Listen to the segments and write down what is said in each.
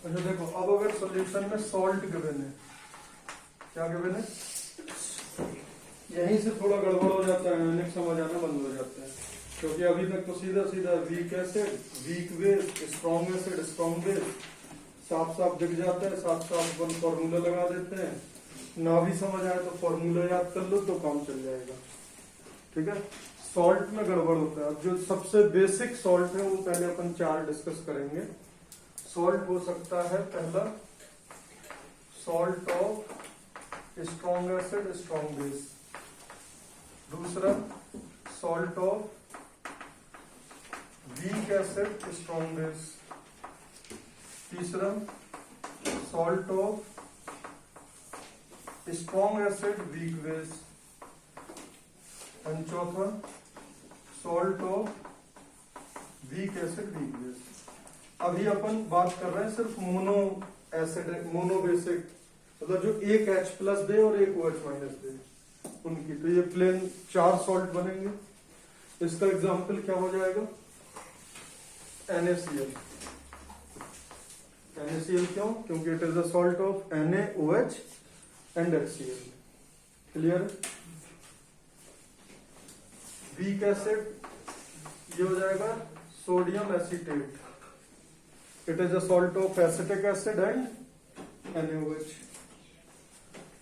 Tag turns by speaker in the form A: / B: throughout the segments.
A: अच्छा देखो, अब अगर सॉल्यूशन में सॉल्ट गिवन है, क्या गिवन है, यहीं से थोड़ा गड़बड़ हो जाता है, अनेक समझ आना बंद हो जाता है, क्योंकि अभी तक तो सीधा सीधा week acid, weak base, strong acid, strong base साफ साफ दिख जाता है, साफ साफ अपन फॉर्मूला लगा देते हैं, ना भी समझ आए तो फॉर्मूला याद कर लो तो काम चल जाएगा। ठीक है, सॉल्ट में गड़बड़ होता है। अब जो सबसे बेसिक सॉल्ट है वो पहले अपन 4 डिस्कस करेंगे। सॉल्ट हो सकता है पहला salt of strong acid strong base, दूसरा salt of weak acid strong base, तीसरा salt of strong acid weak base, and चौथा salt of weak acid weak base. अभी अपन बात कर रहे हैं सिर्फ मोनो एसिड, मोनो बेसिक, मतलब जो एक H प्लस दे और एक OH माइनस दे उनकी। तो ये प्लेन 4 सॉल्ट बनेंगे। इसका एग्जाम्पल क्या हो जाएगा, NaCl। NaCl क्यों, क्योंकि it is a salt of NaOH and HCl। Clear. Weak acid ये हो जाएगा sodium acetate, it is a salt of acetic acid and NaOH।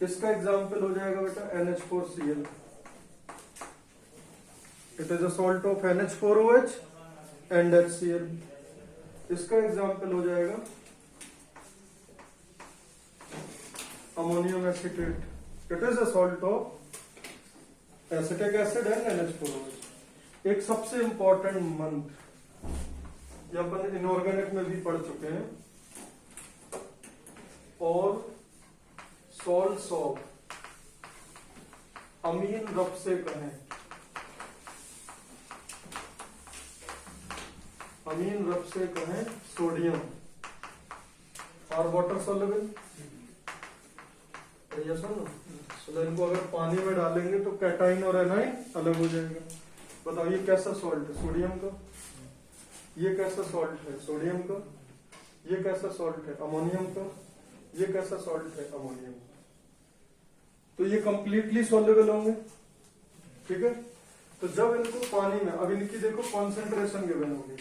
A: इसका एग्जाम्पल हो जाएगा बेटा NH4Cl, it is a salt of NH4OH and HCl। इसका example हो जाएगा ammonium acetate, it is a salt of acetic acid and NH4OH। एक सबसे important month, ये अपन इनऑर्गेनिक में भी पढ़ चुके हैं, और सॉल्ट्स ऑफ अमीन रब से कहें, अमीन रब से कहें सोडियम और वाटर सॉल्युबल। ये सुनो, तो इनको अगर पानी में डालेंगे तो कैटाइन और एनाइन अलग हो जाएगा। बताओ ये कैसा सॉल्ट है, सोडियम का। ये कैसा सॉल्ट है, सोडियम का। ये कैसा सॉल्ट है, अमोनियम का। ये कैसा सॉल्ट है, अमोनियम का। तो ये कंप्लीटली सॉल्युबल होंगे। ठीक है, तो जब इनको पानी में, अब इनकी देखो कॉन्सेंट्रेशन गिवन होगी,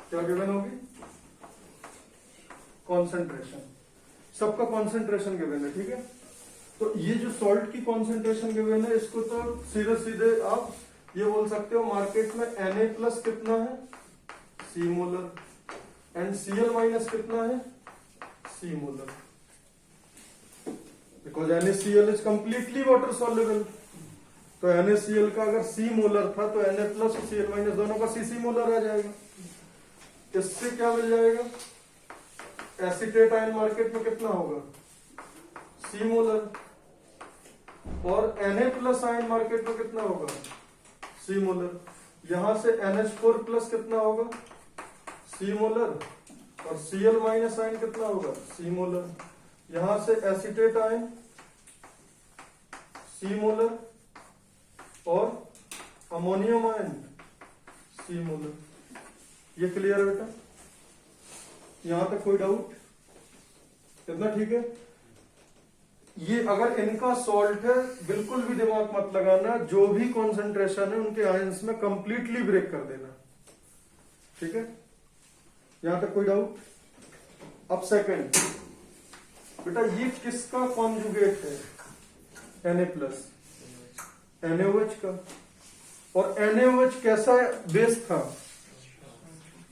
A: क्या गिवन होगी, कॉन्सेंट्रेशन, सबका कॉन्सेंट्रेशन गिवन है। ठीक है, तो ये जो सॉल्ट की कॉन्सेंट्रेशन गिवन है, इसको तो सीधे सीधे आप ये बोल सकते हो मार्केट में Na प्लस कितना है, C molar, and Cl minus कितना है, C molar, because NaCl is completely water soluble. तो NaCl का अगर C मोलर था तो Na प्लस और Cl माइनस दोनों का CC मोलर आ जाएगा। इससे क्या मिल जाएगा, एसीटेट आयन मार्केट में कितना होगा, C मोलर, और Na प्लस आयन मार्केट में कितना होगा, C मोलर। यहां से NH4 प्लस कितना होगा, C मोलर, और Cl माइनस आयन कितना होगा, C मोलर। यहां से एसीटेट आयन C मोलर, और अमोनियम आयन C मोलर। ये क्लियर है बेटा, यहां तक कोई डाउट, इतना ठीक है। ये अगर इनका सॉल्ट है, बिल्कुल भी दिमाग मत लगाना, जो भी कॉन्सेंट्रेशन है उनके आयंस में कंप्लीटली ब्रेक कर देना। ठीक है, यहां तक कोई डाउट। अब सेकंड बेटा, ये किसका कॉन्जुगेट है, Na प्लस, NaOH का। और NaOH कैसा बेस था,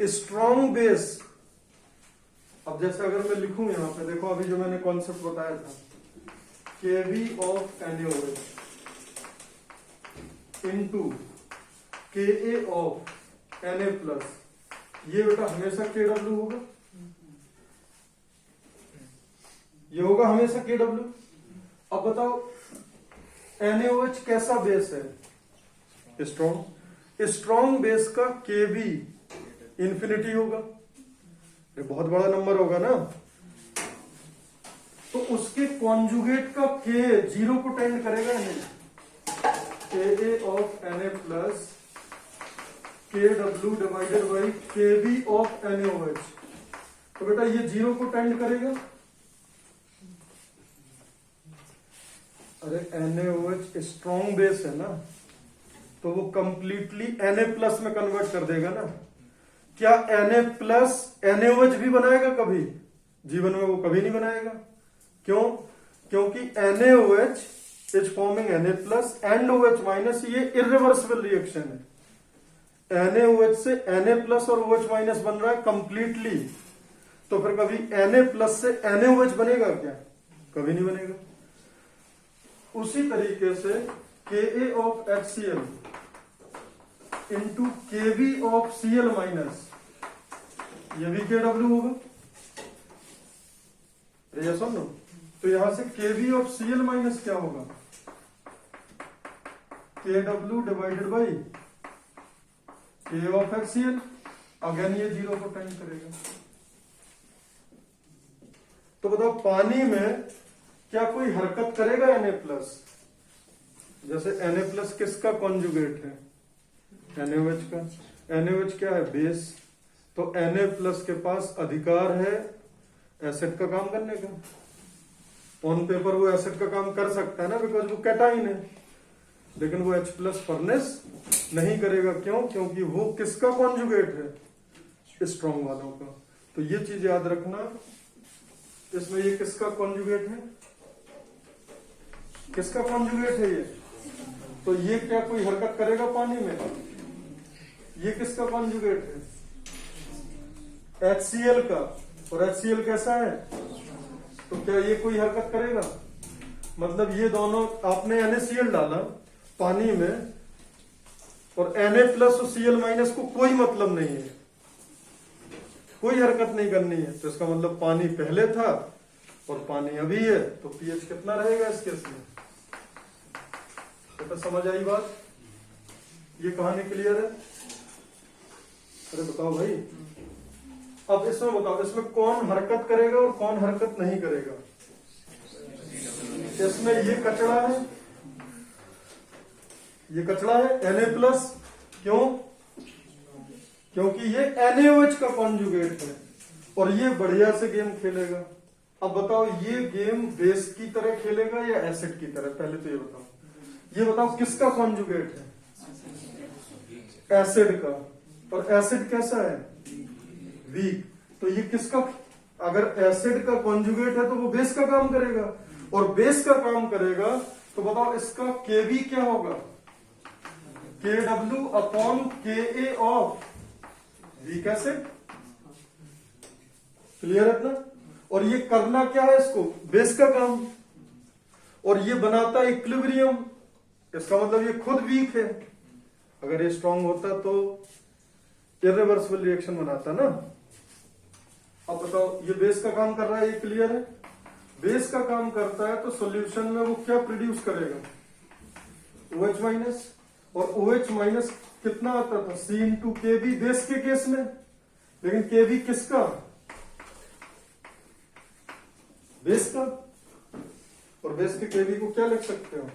A: स्ट्रॉन्ग बेस। अब जैसे अगर मैं लिखूं यहां पे, देखो अभी जो मैंने कॉन्सेप्ट बताया था, Kb of NaOH into Ka of Na plus, ये बेटा हमेशा Kw होगा, ये होगा हमेशा Kw। अब बताओ NaOH कैसा बेस है, स्ट्रॉन्ग। स्ट्रॉन्ग बेस का Kb इंफिनिटी होगा, ये बहुत बड़ा नंबर होगा ना, तो उसके कॉन्जुगेट का K 0 को टेंड करेगा नहीं। Ka of Na plus Kw divided by Kb of NaOH, तो बेटा ये 0 को टेंड करेगा। अरे NaOH स्ट्रॉन्ग बेस है ना, तो वो कंप्लीटली Na+ में कन्वर्ट कर देगा ना। क्या Na+ NaOH भी बनाएगा कभी? जीवन में वो कभी नहीं बनाएगा। क्यों? क्योंकि NaOH is forming Na+ and OH-, ये इरिवर्सिबल रिएक्शन है। NaOH से Na+ और OH- बन रहा है कंप्लीटली, तो फिर कभी Na+ से NaOH बनेगा क्या? कभी नहीं बनेगा। उसी तरीके से Ka of HCl into Kb of Cl-, ये भी Kw होगा। ये सुन लो, तो यहां से Kb of Cl- क्या होगा? Kw divided by K of HCl। Again ये 0 को टेंड करेगा। तो बताओ पानी में क्या कोई हरकत करेगा Na+? जैसे Na+ किसका कॉन्जुगेट है? NaOH का। NaOH क्या है? बेस। तो Na+ के पास अधिकार है एसिड का काम करने का। ऑन पेपर वो एसिड का काम कर सकता है ना, बिकॉज वो कैटाइन है, लेकिन वो H+ फर्नेस नहीं करेगा। क्यों? क्योंकि वो किसका कॉन्जुगेट है? स्ट्रॉन्ग वालों का। तो ये चीज याद रखना, इसमें ये किसका कॉन्जुगेट है? किसका कॉन्जुगेट है ये? तो ये क्या कोई हरकत करेगा पानी में? ये किसका कॉन्जुगेट है? HCl का। और HCl कैसा है? तो क्या ये कोई हरकत करेगा? मतलब ये दोनों, आपने NaCl डाला पानी में और Na+ और Cl- को कोई मतलब नहीं है, कोई हरकत नहीं करनी है। तो इसका मतलब पानी पहले था और पानी अभी है, तो pH कितना रहेगा इस केस में? तो समझ आई बात? ये कहानी क्लियर है? अरे बताओ भाई, अब इसमें बताओ, इसमें कौन हरकत करेगा और कौन हरकत नहीं करेगा? इसमें ये कचड़ा है, ये कचड़ा है Na+। क्यों? क्योंकि ये NaOH का कॉन्जुगेट है और ये बढ़िया से गेम खेलेगा। अब बताओ, ये गेम बेस की तरह खेलेगा या एसिड की तरह? पहले तो ये बताओ किसका कॉन्जुगेट है? एसिड का। और एसिड कैसा है? वीक। तो ये किसका, अगर एसिड का कॉन्जुगेट है तो वो बेस का काम करेगा, और बेस का काम करेगा तो बताओ इसका Kb क्या होगा? Kw upon Ka of weak acid. Clear है ना? और ये करना क्या है इसको? बेस का काम। और ये बनाता है इक्विलिब्रियम, इसका मतलब ये खुद वीक है। अगर ये स्ट्रांग होता तो इरिवर्सिबल रिएक्शन बनाता ना। अब बताओ, ये बेस का काम कर रहा है, ये क्लियर है? बेस का काम करता है तो सॉल्यूशन में वो क्या प्रोड्यूस करेगा? OH-। और OH- कितना आता था? C इंटू Kb बेस के केस में। लेकिन Kb किसका? बेस का। और बेस के Kb को क्या लिख सकते हो?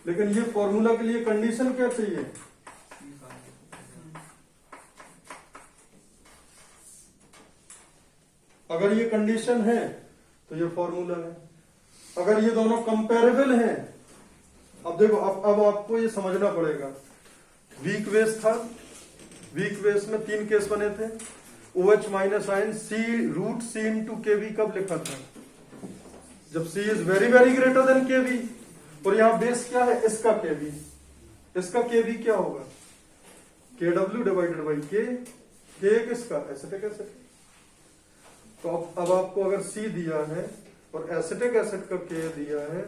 A: लेकिन ये फॉर्मूला के लिए कंडीशन क्या चाहिए? अगर ये कंडीशन है तो ये फॉर्मूला है। अगर ये दोनों कंपेरेबल हैं, अब देखो, अब आपको ये समझना पड़ेगा। वीक बेस था, वीक बेस में 3 केस बने थे। OH- ion C√C into Kb कब लिखा था? जब C is very very greater than Kb। और यहां बेस क्या है? इसका Kb। इसका Kb क्या होगा? Kw divided by K। K किसका? Acetic acid. तो अब आपको अगर C दिया है और एसिटिक एसिड का K दिया है,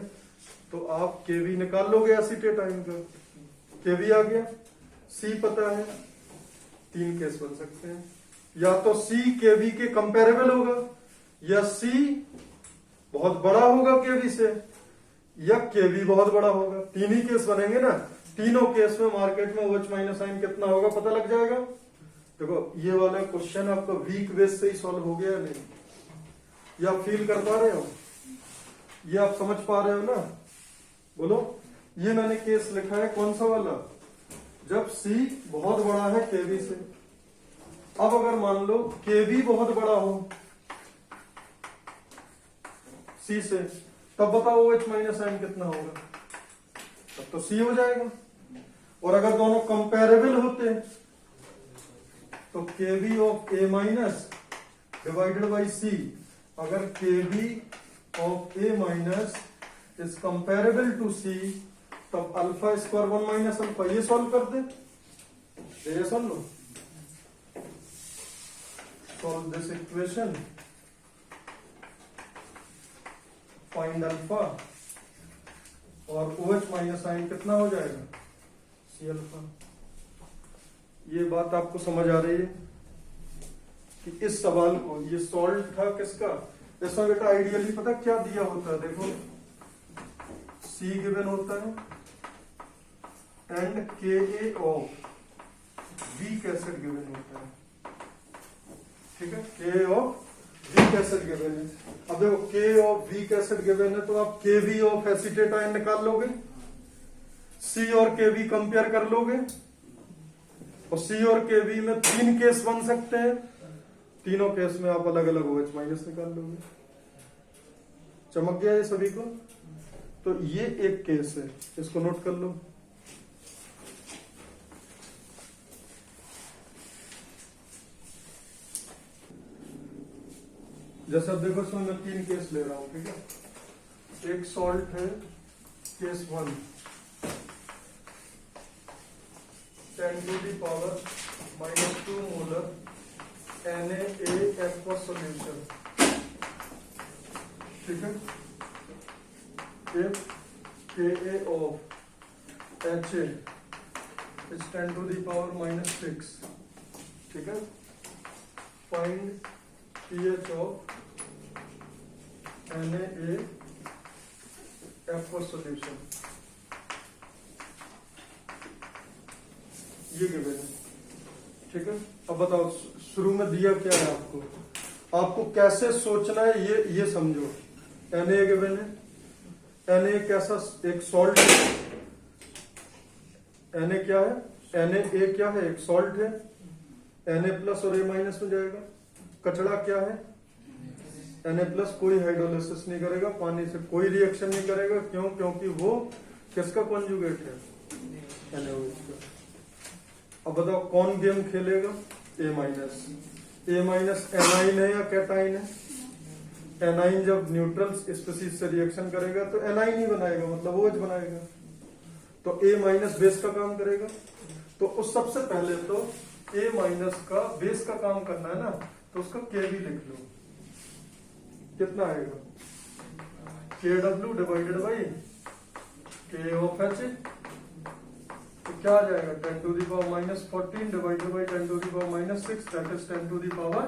A: तो आप Kb निकाल लोगे एसीटेट आयन का। Kb आ गया, C पता है। 3 केस बन सकते हैं, या तो C Kb के कंपेरेबल होगा, या C बहुत बड़ा होगा Kb से, या Kb बहुत बड़ा होगा। 3 ही केस बनेंगे ना। तीनों केस में मार्केट में OH- आयन कितना होगा पता लग जाएगा। देखो, ये वाला क्वेश्चन आपका वीक बेस से ही सॉल्व हो गया नहीं? ये आप फील कर पा रहे हो? ये आप समझ पा रहे हो ना? बोलो। ये मैंने केस लिखा है, कौन सा वाला? जब C बहुत बड़ा है KB से। अब अगर मान लो KB बहुत बड़ा हो C से, तब बताओ OH माइनस आयन कितना होगा? तब तो C हो जाएगा। और अगर दोनों कंपेरेबल होते तो KB of A minus divided by C, अगर KB of A minus is comparable to C, तब अल्फा स्क्वायर 1 माइनस अल्फा। ये सॉल्व कर दे, ये सुन लो, solve this equation, find alpha, और OH माइनस साइन कितना हो जाएगा? C alpha. ये बात आपको समझ आ रही है कि इस सवाल को, ये सॉल्व था किसका? इसमें बेटा आइडियली पता क्या दिया होता है, देखो C गिवन होता है and Ka of weak acid given होता है, ठीक है? Ka of weak acid given है। अब देखो K of weak acid given है, तो आप Kv ऑफ एसिटेट आयन निकाल लोगे, C और Kv कंपेयर कर लोगे, और C और Kv में 3 केस बन सकते हैं, तीनों केस में आप अलग अलग OH माइनस निकाल लोगे। चमक गया ये सभी को? तो ये एक केस है, इसको नोट कर लो। जैसे अब देखो इसमें मैं 3 केस ले रहा हूं, ठीक है? एक सॉल्ट है case 1, 10 to the power -2 molar NaA aqueous solution, ठीक है? If Ka of Ha is 10 to the power -6, ठीक है? Find pH of NaA aqueous solution, ये गिवन है, ठीक है? अब बताओ शुरू में दिया क्या है आपको, आपको कैसे सोचना है ये समझो। Na गिवन है, Na कैसा एक सॉल्ट है, Na क्या है? Na क्या है? एक सॉल्ट है, Na प्लस और A माइनस में जाएगा। कचड़ा क्या है? Na प्लस कोई हाइड्रोलिसिस नहीं करेगा, पानी से कोई रिएक्शन नहीं करेगा, क्यों? क्योंकि वो किसका कॉन्जुगेट है? NaOH का। अब बताओ कौन गेम खेलेगा? A minus. A minus A9 है या कैटाइन है? एनाइन जब न्यूट्रल स्पीशीज से रिएक्शन करेगा तो एनाइन ही बनाएगा, मतलब OH बनाएगा। तो A माइनस बेस का काम करेगा, तो उस सबसे पहले तो A माइनस का बेस का काम करना है ना, तो उसका Kv लिख लो। कितना आएगा? Kw divided by K of H, तो क्या आ जाएगा? 10 to the power -14 divided by 10 to the power -6, that is 10 to the power.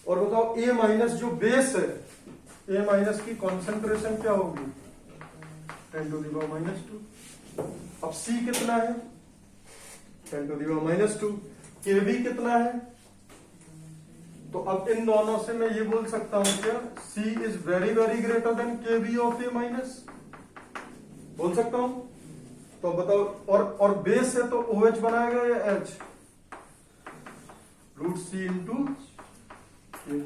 A: और बताओ A माइनस जो बेस है, A माइनस की कॉन्सेंट्रेशन क्या होगी? 10 टू दी पावर -2। अब C कितना है? 10 टू दी पावर -2। Kv कितना है? तो अब इन दोनों से मैं ये बोल सकता हूं क्या? C is very very greater than Kv of A minus, बोल सकता हूं? तो बताओ, और बेस है तो OH बनाएगा या H? √C इंटू Kv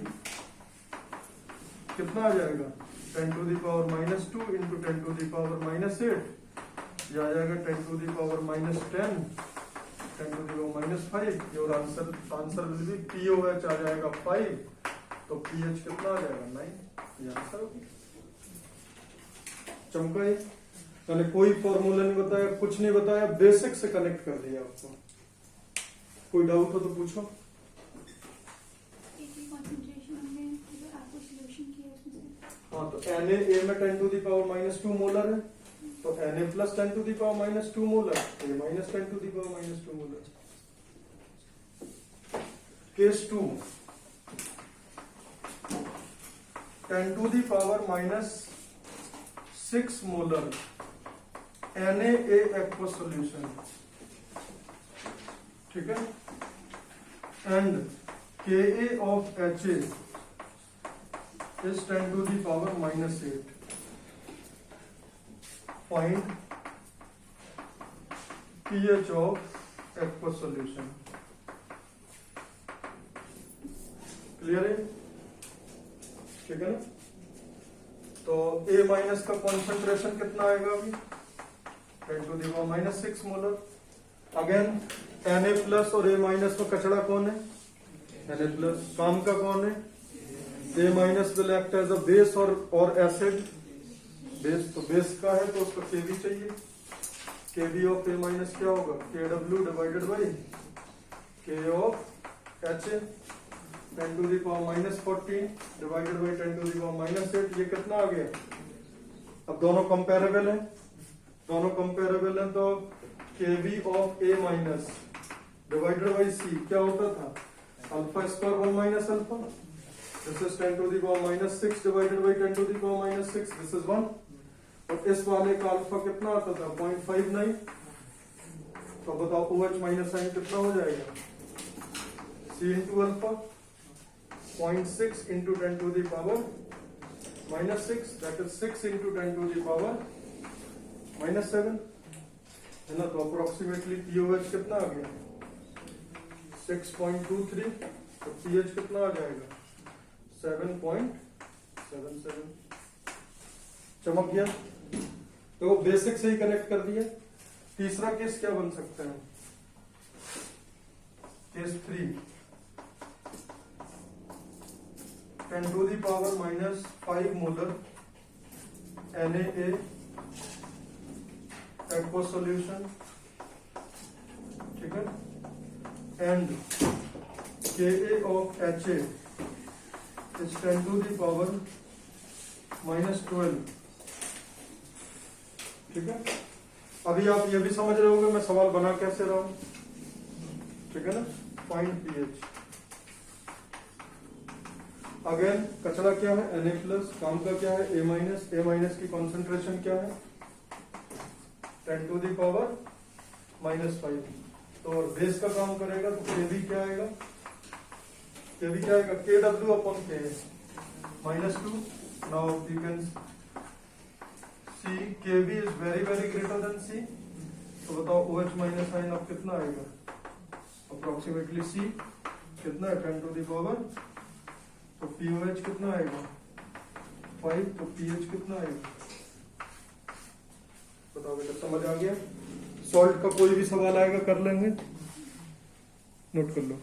A: कितना आ जाएगा? 10 to the power -2 into 10 to the power -8, यह आ जाएगा 10 to the power -10, 10 to the power -5। Your answer will be POH आ जाएगा 5, तो pH कितना आ जाएगा? 9। ये आंसर होगी। चमका ये, मैंने कोई फॉर्मूला नहीं बताया, कुछ नहीं बताया, बेसिक से कनेक्ट कर दिया आपको। कोई डाउट हो तो पूछो। हाँ, तो Na में 10 टू दी पावर -2 मोलर है, तो Na plus 10 to the power -2 molar, A minus 10 to the power -2 molar. Case 2, 10 to the power -6 molar NaA aqueous solution, ठीक है? And Ka of Ha is 10 to the power -8. Find pH of aqueous solution. Clear है? ठीक है ना? तो A minus का concentration कितना आएगा अभी? 10⁻⁻6 मोलर। अगेन Na प्लस और A माइनस में कचड़ा कौन है? Na plus. काम का कौन है? A minus will act as a base और एसिड। बेस तो बेस का है तो उसका Kb चाहिए। Kb ऑफ A माइनस क्या होगा? Kw divided by K of Ha 10⁻⁻14 divided by 10⁻⁻8। ये कितना आ गया? अब दोनों कंपेरेबल हैं, दोनों कंपेरेबल हैं तो Kb of A minus divided by C क्या होता था? Alpha square 1 minus alpha. This is 10⁻⁻6 divided by 10⁻⁻6। This is 1। और इस वाले का अल्फा कितना आता था? 0.59। तो बताओ OH माइनस साइन कितना हो जाएगा? C into alpha 0.6 into 10⁻⁻6, that is 6 into 10⁻⁻7 है ना। तो अप्रोक्सीमेटली पीओएच कितना आ गया? 6.23। तो पीएच कितना आ जाएगा? 7.77। चमक गया? तो बेसिक से ही कनेक्ट कर दिया। तीसरा केस क्या बन सकता है? Case 3 10⁻⁻5 molar NaA aqueous solution, ठीक है, and Ka of Ha is 10⁻⁻12, ठीक है। अभी आप ये भी समझ रहे होंगे मैं सवाल बना कैसे रहा हूं, ठीक है ना। Find pH. अगेन कचरा क्या है? Na plus. काम का क्या है? A minus. A माइनस की कॉन्सेंट्रेशन क्या है? 10⁻⁻5। तो और बेस का काम करेगा तो Kb क्या आएगा? Kb क्या आएगा? Kw upon K -2। Now you can see Kb is very very greater than C। तो बताओ OH माइनस साइन अब कितना आएगा? अप्रोक्सीमेटली C कितना है? 10⁻। तो पीओएच कितना आएगा? 5। तो पीएच कितना आएगा? बताओ बेटा, समझ आ गया? सॉल्ट का कोई भी सवाल आएगा कर लेंगे, नोट कर लो।